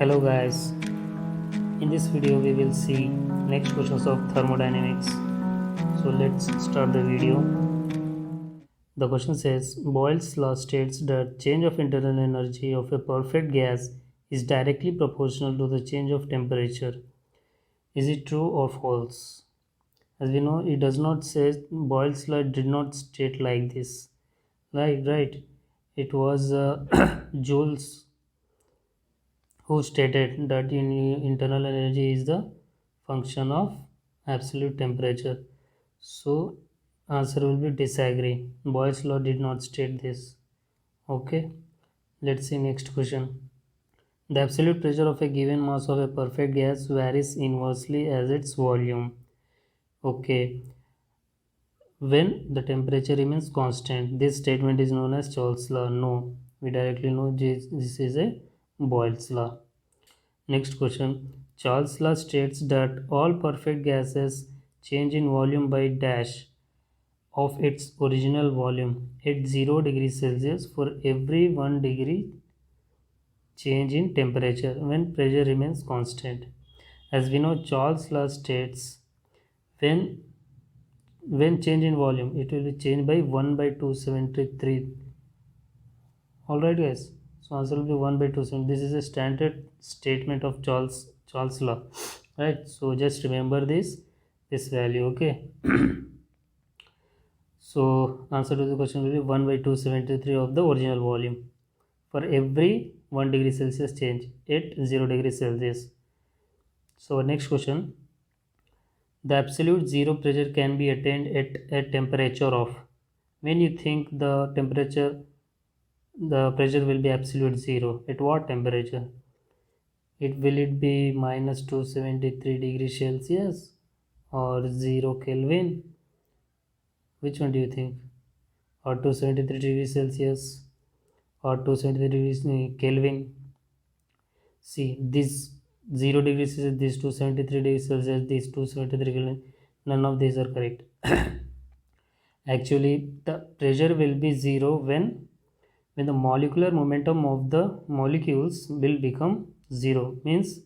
Hello guys, in this video we will see next questions of thermodynamics. So let's start the video. The question says Boyle's law states that change of internal energy of a perfect gas is directly proportional to the change of temperature. Is it true or false? As we know, it does not say Boyle's law did not state like this. Right. It was Joule's who stated that internal energy is the function of absolute temperature. So answer will be disagree. Boyle's law did not state this. Okay, let's see next question. The absolute pressure of a given mass of a perfect gas varies inversely as its volume. Okay, when the temperature remains constant, this statement is known as Charles' law. No, we directly know this is a Boyle's law. Next question. Charles' law states that all perfect gases change in volume by dash of its original volume at 0 degrees Celsius for every 1 degree change in temperature when pressure remains constant. As we know, Charles' law states when change in volume, it will be changed by 1 by 273. Alright guys, so answer will be 1 by 2. This is a standard statement of Charles law, right? So just remember this value, okay? So answer to the question will be 1 by 273 of the original volume for every 1 degree Celsius change at 0 degree Celsius. So next question, the absolute zero pressure can be attained at a temperature of, when you think the pressure will be absolute zero, at what temperature? It be minus 273 degrees Celsius or 0 Kelvin? Which one do you think? Or 273 degrees Celsius or 273 degrees Kelvin? See, this 0 degrees Celsius, this 273 degrees Celsius, this 273 Kelvin, none of these are correct. Actually, the pressure will be zero when the molecular momentum of the molecules will become zero, means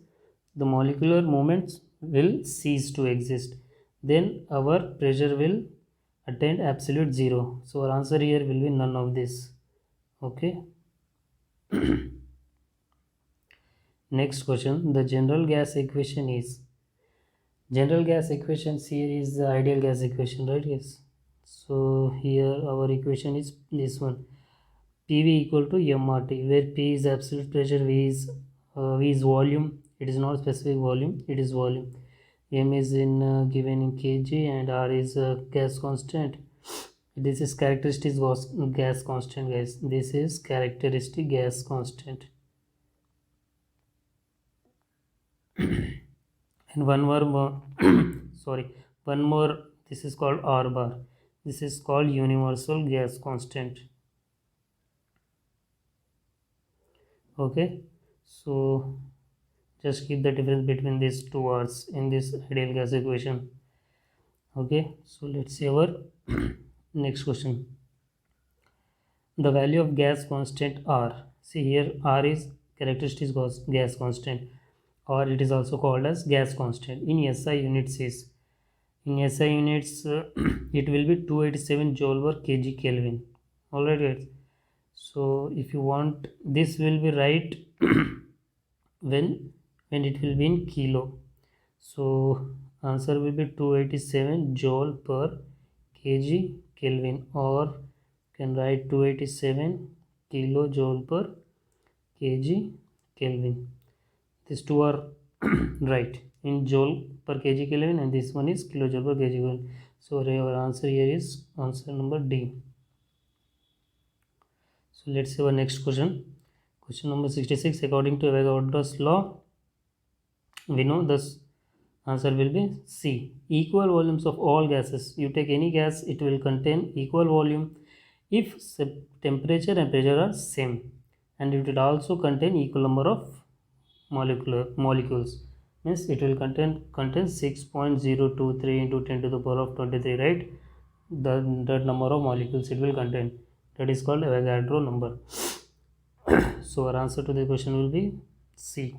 the molecular moments will cease to exist, then our pressure will attain absolute zero. So our answer here will be none of this. Okay. Next question, the general gas equation is, general gas equations here is the ideal gas equation, right? Yes. So here our equation is this one, PV equal to MRT, where P is absolute pressure, V is volume. It is not specific volume, it is volume. M is given in kg and R is gas constant. This is characteristic gas constant, guys. This is characteristic gas constant. And one more one more. This is called R bar. This is called universal gas constant. Okay, so just keep the difference between these two words in this ideal gas equation. Okay, so let's see our next question. The value of gas constant R. See here, R is characteristic gas constant, or it is also called as gas constant. In SI units is, in SI units it will be 287 joule per kg Kelvin. Alright guys, so if you want, this will be right when it will be in kilo. So answer will be 287 joule per kg Kelvin, or can write 287 kilojoule per kg Kelvin. These two are right in joule per kg Kelvin, and this one is kilojoule per kg Kelvin. So our answer here is answer number D. So let's see our next question. Question number 66. According to Avogadro's law, we know this answer will be C. Equal volumes of all gases. You take any gas, it will contain equal volume if temperature and pressure are same, and it will also contain equal number of molecules. Means it will contain 6.023 into 10 to the power of 23, right? That number of molecules it will contain. That is called Avogadro number. So our answer to the question will be C.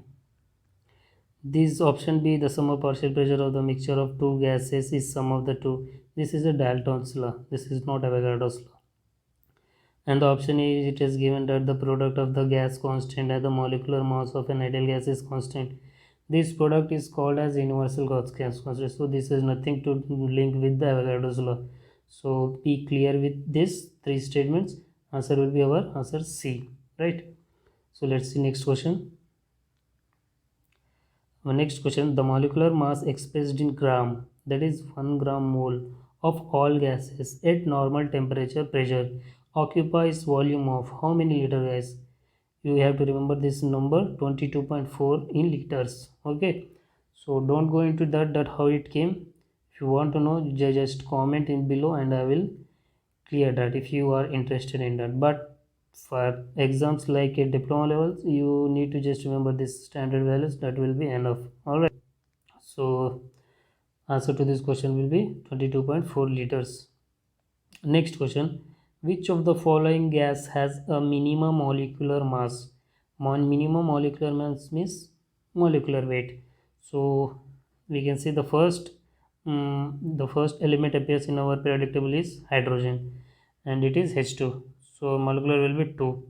This option B, the sum of partial pressure of the mixture of two gases is sum of the two. This is a Dalton's law. This is not Avogadro's law. And the option is, it is given that the product of the gas constant and the molecular mass of an ideal gas is constant. This product is called as universal gas constant. So this is nothing to link with the Avogadro's law. So be clear with these three statements. Answer will be our answer C, right? So let's see next question. Next question, the molecular mass expressed in gram, that is 1 gram mole of all gases at normal temperature pressure occupies volume of how many liter gas? You have to remember this number 22.4 in liters. Okay, so don't go into that how it came. If you want to know, just comment in below and I will clear that if you are interested in that. But for exams like a diploma levels, you need to just remember this standard values, that will be enough. All right, so answer to this question will be 22.4 liters. Next question, which of the following gas has a minimum molecular mass? Minimum molecular mass means molecular weight. So we can see the first element appears in our periodic table is hydrogen, and it is H2. So molecular will be 2.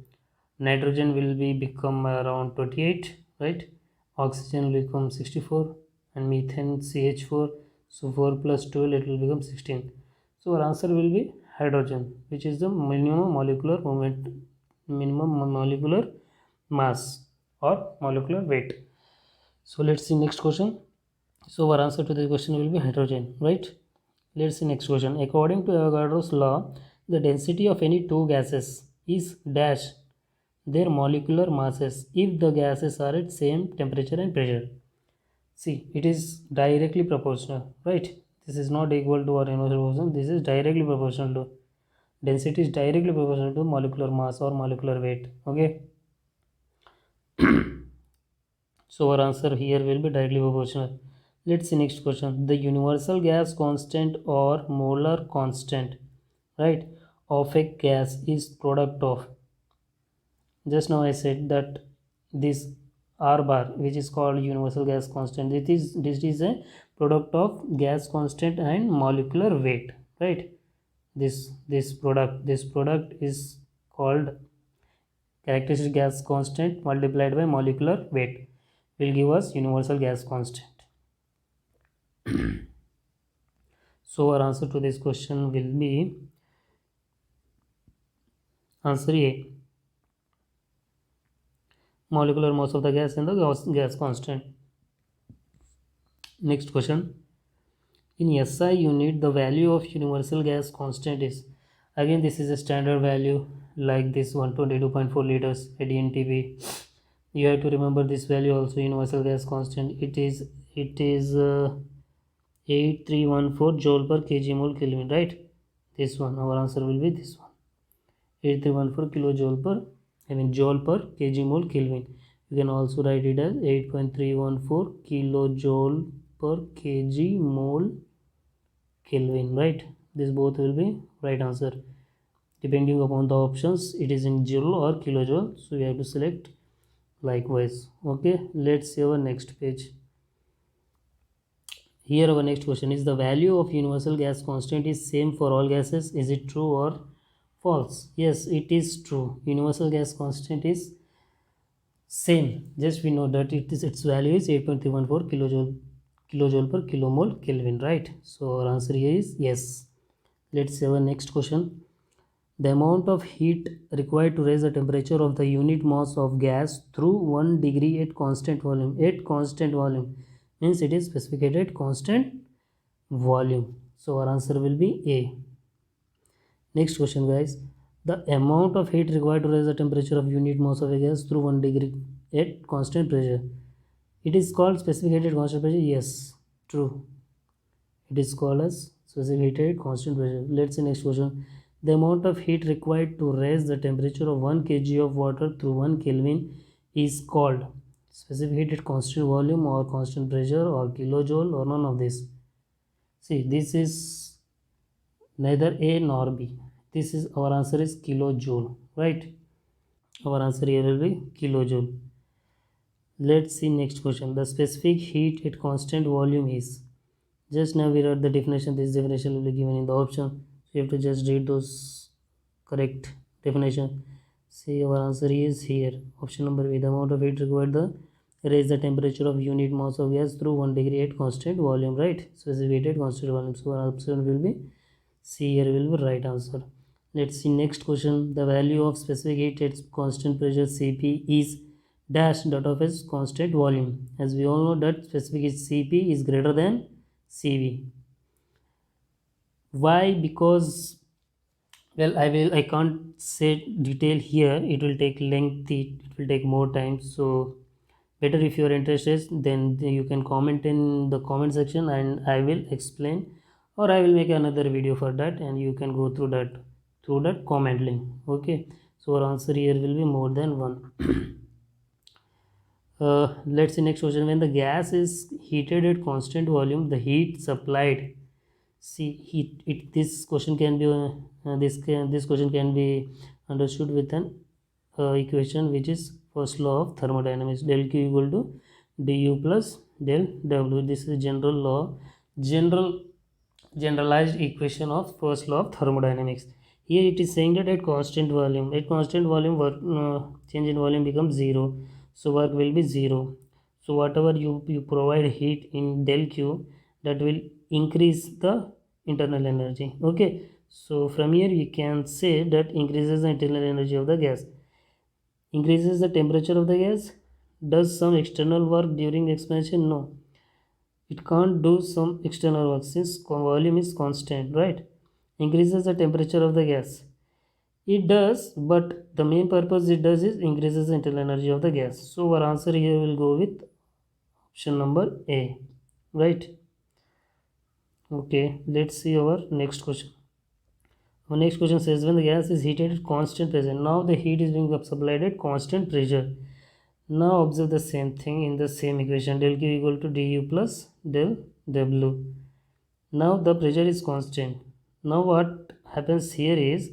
Nitrogen will be become around 28, right? Oxygen will become 64, and methane CH4. So 4 plus 12, it will become 16. So our answer will be hydrogen, which is the minimum molecular mass or molecular weight. So let's see next question. So our answer to this question will be hydrogen, right? Let's see next question. According to Avogadro's law, the density of any two gases is dash their molecular masses if the gases are at same temperature and pressure. See, it is directly proportional, right? This is not equal to or inverse proportional. This is directly proportional to density is directly proportional to molecular mass or molecular weight. Okay. So our answer here will be directly proportional. Let's see next question. The universal gas constant or molar constant, right, of a gas is product of. Just now I said that this R bar, which is called universal gas constant, this is a product of gas constant and molecular weight, right? This product is called characteristic gas constant multiplied by molecular weight will give us universal gas constant. So our answer to this question will be answer A, molecular mass of the gas and the gas constant. Next question, in SI unit the value of universal gas constant is, again this is a standard value like this 122.4 liters ADNTB. You have to remember this value also, universal gas constant. It is 8314 joule per kg mole Kelvin, right? This one, our answer will be this one, 8314 kilojoule per joule per kg mole Kelvin. You can also write it as 8.314 kilojoule per kg mole Kelvin, right? This both will be right answer. Depending upon the options, it is in joule or kilojoule, so we have to select likewise. Okay, let's see our next page. Here our next question is, the value of universal gas constant is same for all gases. Is it true or false? Yes, it is true. Universal gas constant is same. Just we know that its value is 8.314 kilojoule per kilomole Kelvin, right? So our answer here is yes. Let's see our next question. The amount of heat required to raise the temperature of the unit mass of gas through 1 degree at constant volume. At constant volume means it is specified at constant volume. So our answer will be A. Next question, guys. The amount of heat required to raise the temperature of unit mass of a gas through 1 degree at constant pressure. It is called specific at constant pressure. Yes, true. It is called as specific at constant pressure. Let's see next question. The amount of heat required to raise the temperature of 1 kg of water through 1 Kelvin is called specific heat at constant volume or constant pressure or kilojoule or none of this. See, this is neither A nor B. This is, our answer is kilojoule, right? Our answer here will be kilojoule. Let's see next question. The specific heat at constant volume is. Just now we read the definition. This definition will be given in the option. So you have to just read those correct definition. See, our answer is here. Option number B. The amount of heat required to raise the temperature of unit mass of gas through 1 degree at constant volume. Right? Specific at constant volume. So our option will be C. Here will be right answer. Let's see next question. The value of specific heat at constant pressure Cp is dash dot of its constant volume. As we all know that specific heat Cp is greater than Cv. Why? Because, well, I can't say detail here. It will take lengthy. It will take more time. So better if you are interested, then you can comment in the comment section and I will explain, or I will make another video for that and you can go through that comment link. Okay, so our answer here will be more than one. Let's see next question. When the gas is heated at constant volume, the heat supplied, see heat it this question can be this question can be understood with an equation which is first law of thermodynamics. Del Q equal to du plus del W. This is general law, generalized equation of first law of thermodynamics. Here it is saying that at constant volume, work change in volume becomes 0, so work will be 0. So whatever you provide heat in del Q, that will increase the internal energy. Okay, so from here we can say that increases the internal energy of the gas, increases the temperature of the gas, does some external work during expansion. No, it can't do some external work since volume is constant, right? Increases the temperature of the gas, it does, but the main purpose it does is increases the internal energy of the gas. So our answer here will go with option number A, right? Okay, let's see our next question. Our next question says when the gas is heated at constant pressure, now the heat is being supplied at constant pressure. Now observe the same thing in the same equation. Del Q equal to du plus del W. Now the pressure is constant. Now what happens here is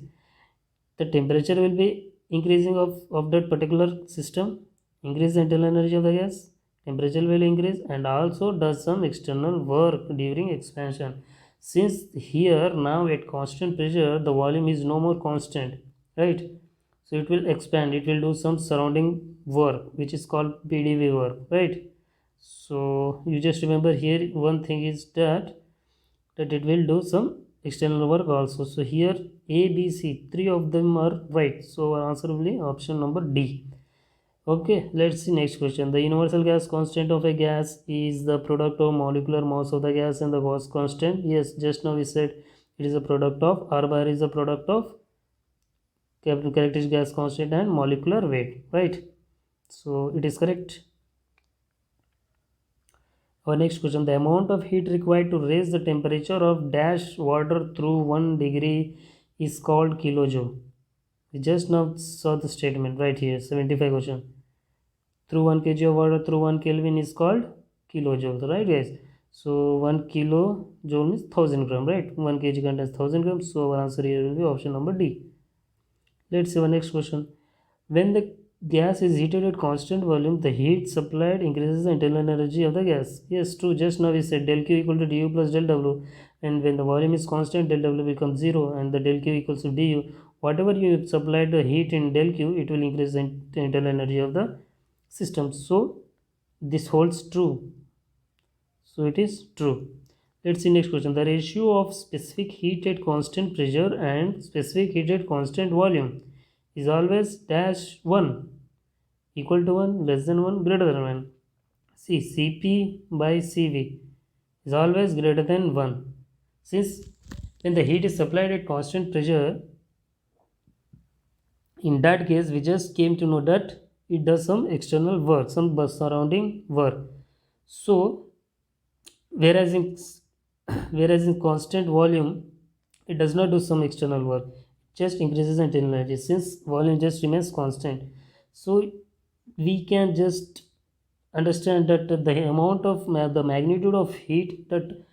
the temperature will be increasing of that particular system, increase the internal energy of the gas, temperature will increase, and also does some external work during expansion. Since here now at constant pressure the volume is no more constant, right? So it will expand, it will do some surrounding work which is called PDV work, right? So you just remember here one thing is that it will do some external work also. So here A, B, C, three of them are right. So our answer will be option number D. Okay, let's see next question. The universal gas constant of a gas is the product of molecular mass of the gas and the gas constant. Yes, just now we said it is a product of R bar is a product of characteristic gas constant and molecular weight, right? So it is correct. Our next question, the amount of heat required to raise the temperature of dash water through 1 degree is called kilojoule. We just now saw the statement right here, 75 question. Through 1 kg of water through 1 Kelvin is called kilojoule, right guys? So 1 kilojoule means 1000 gram, right? 1 kg contains 1000 grams. So our answer here will be option number D. Let's see our next question. When the gas is heated at constant volume, the heat supplied increases the internal energy of the gas. Yes, true. Just now we said del Q equal to du plus del W, and when the volume is constant, del W becomes 0 and the del Q equals to du. Whatever you supply the heat in del Q, it will increase the internal energy of the system. So this holds true. So it is true. Let's see next question. The ratio of specific heat at constant pressure and specific heat at constant volume is always dash 1, equal to 1, less than 1, greater than 1. See, Cp by Cv is always greater than 1. Since when the heat is supplied at constant pressure, in that case we just came to know that it does some external work, some surrounding work. So whereas in constant volume it does not do some external work, it just increases the internal energy since volume just remains constant. So we can just understand that the amount of the magnitude of heat that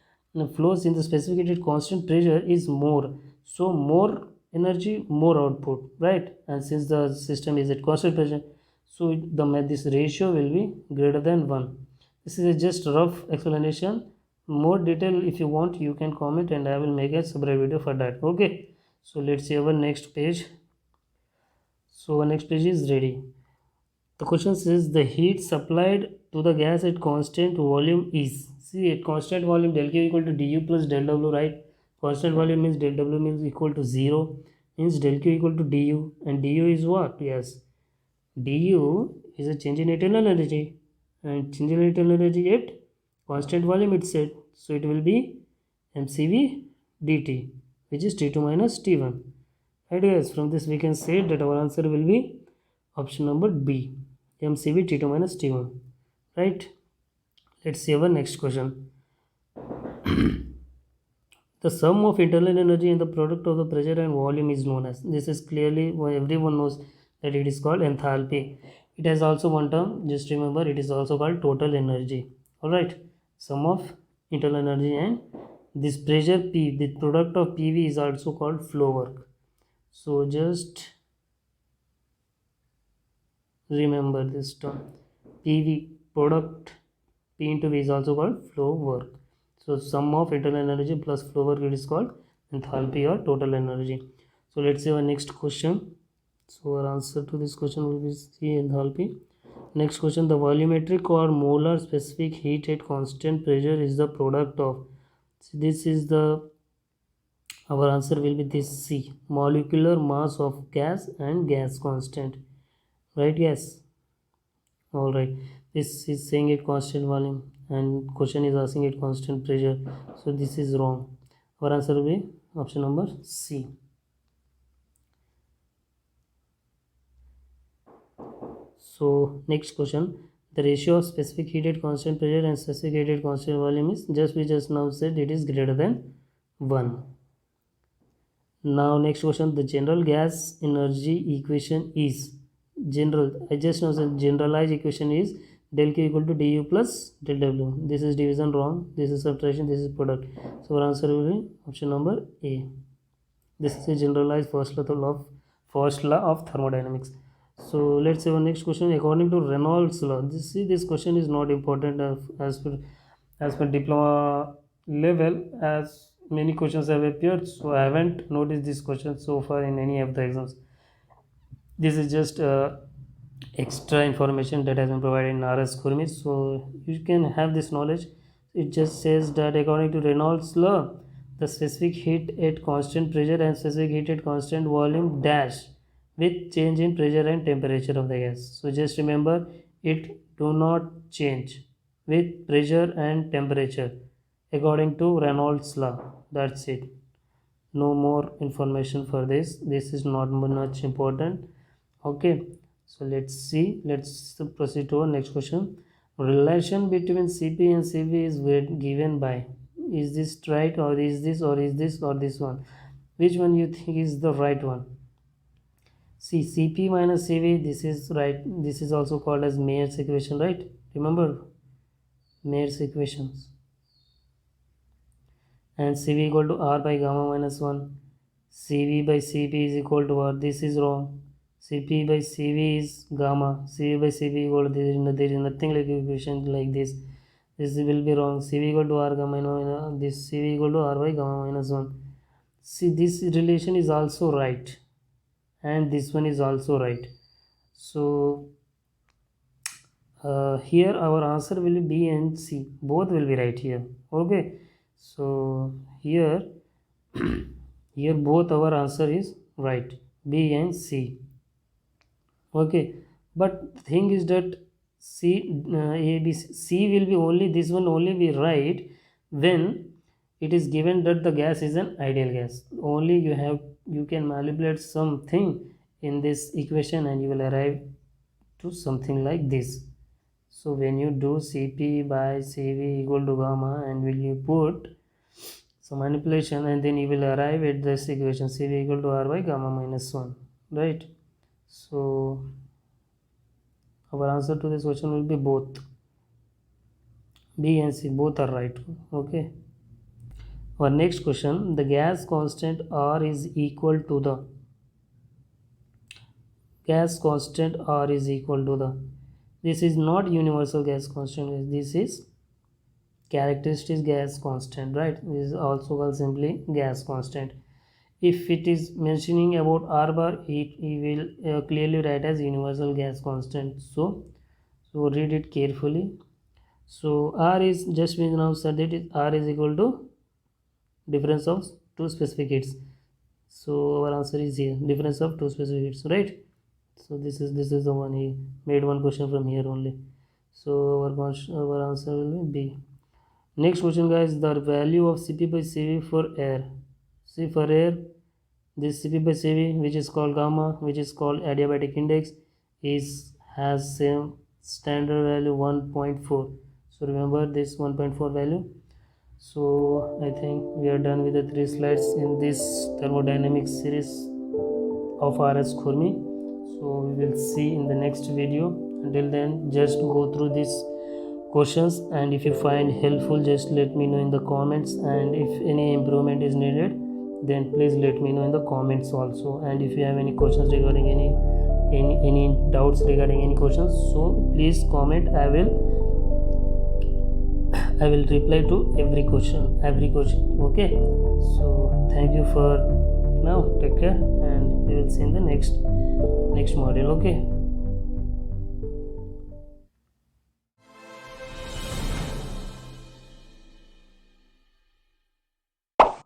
flows in the specific constant pressure is more, so more energy more output, right? And since the system is at constant pressure, So this ratio will be greater than 1. This is a just rough explanation. More detail if you want, you can comment and I will make a separate video for that. Okay, so let's see our next page. So our next page is ready. The question says the heat supplied to the gas at constant volume is, see, at constant volume del Q equal to du plus del W, right? Constant volume means del W means equal to 0, means del Q equal to du, and du is what? Yes, du is a change in internal energy, and change in internal energy at constant volume it said, so it will be mcv dt, which is T2 minus T1. Right guys, from this we can say that our answer will be option number B, mcv T2 minus T1. Right, let's see our next question. The sum of internal energy and the product of the pressure and volume is known as, this is clearly everyone knows that it is called enthalpy. It has also one term, just remember, it is also called total energy. All right, sum of internal energy and this pressure P, the product of PV is also called flow work. So just remember this term, PV, product P into V is also called flow work. So sum of internal energy plus flow work, it is called enthalpy or total energy. So let's see our next question. So our answer to this question will be C, enthalpy. Next question, the volumetric or molar specific heat at constant pressure is the product of, so this is the, our answer will be this C, molecular mass of gas and gas constant. Right, yes. All right, this is saying it constant volume and question is asking it constant pressure, so this is wrong. Our answer will be option number C. So next question, the ratio of specific heat at constant pressure and specific heat at constant volume is, just we just now said it is greater than 1. Now next question, the general gas energy equation is, general, I just know the generalized equation is del Q equal to du plus del W. This is division wrong, this is subtraction, this is product. So our answer will be option number A. This is a generalized first law of thermodynamics. So let's say our next question, according to Reynolds law, this question is not important as per diploma level, as many questions have appeared, so I haven't noticed this question so far in any of the exams. This is just extra information that has been provided in RS Gurmit, so you can have this knowledge. It just says that according to Reynolds law, the specific heat at constant pressure and specific heat at constant volume dash with change in pressure and temperature of the gas. So just remember, it do not change with pressure and temperature according to Reynolds law. That's it. No more information for this. This is not much important. Okay, so let's proceed to our next question. Relation between Cp and Cv is given by, is this right, or is this, or is this, or this one? Which one you think is the right one? See, Cp minus Cv, this is right. This is also called as Mayer's equation, right? Remember Mayer's equations. And Cv equal to R by gamma minus 1. Cv by Cp is equal to R. This is wrong. Cp by Cv is gamma. Cv by Cp equal to, there is nothing like equation like this. This will be wrong. Cv equal to R gamma minus, this Cv equal to R by gamma minus 1. See, this relation is also right. And this one is also right. So here our answer will be B and C. Both will be right here. Okay. So here here both our answer is right, B and C. Okay, but the thing is that C A B C will be only, this one only be right when it is given that the gas is an ideal gas. Only you can manipulate something in this equation and you will arrive to something like this. So when you do Cp by Cv equal to gamma and will you put some manipulation, and then you will arrive at this equation Cv equal to R by gamma minus 1, right? So our answer to this question will be both, B and C, both are right. Okay. Our next question, the gas constant R is equal to the, gas constant R is equal to the, this is not universal gas constant guys, this is characteristic gas constant, right? This is also called simply gas constant. If it is mentioning about R bar, it will clearly write as universal gas constant. So read it carefully. So R is, just we now said that R is equal to difference of two specific heats. So our answer is here, difference of two specific heats, right? So this is the one, he made one question from here only. So our answer will be B. Next question guys, the value of Cp by Cv for air. See, for air, this Cp by Cv, which is called gamma, which is called adiabatic index, has same standard value 1.4. so remember this 1.4 value. So I think we are done with the 3 slides in this thermodynamics series of RS Khurmi. So we will see in the next video. Until then, just go through these questions, and if you find helpful, just let me know in the comments, and if any improvement is needed, then please let me know in the comments also. And if you have any questions regarding any doubts regarding any questions, so please comment. I will reply to every question. Okay, so thank you for now. Take care, and we will see in the next module. Okay.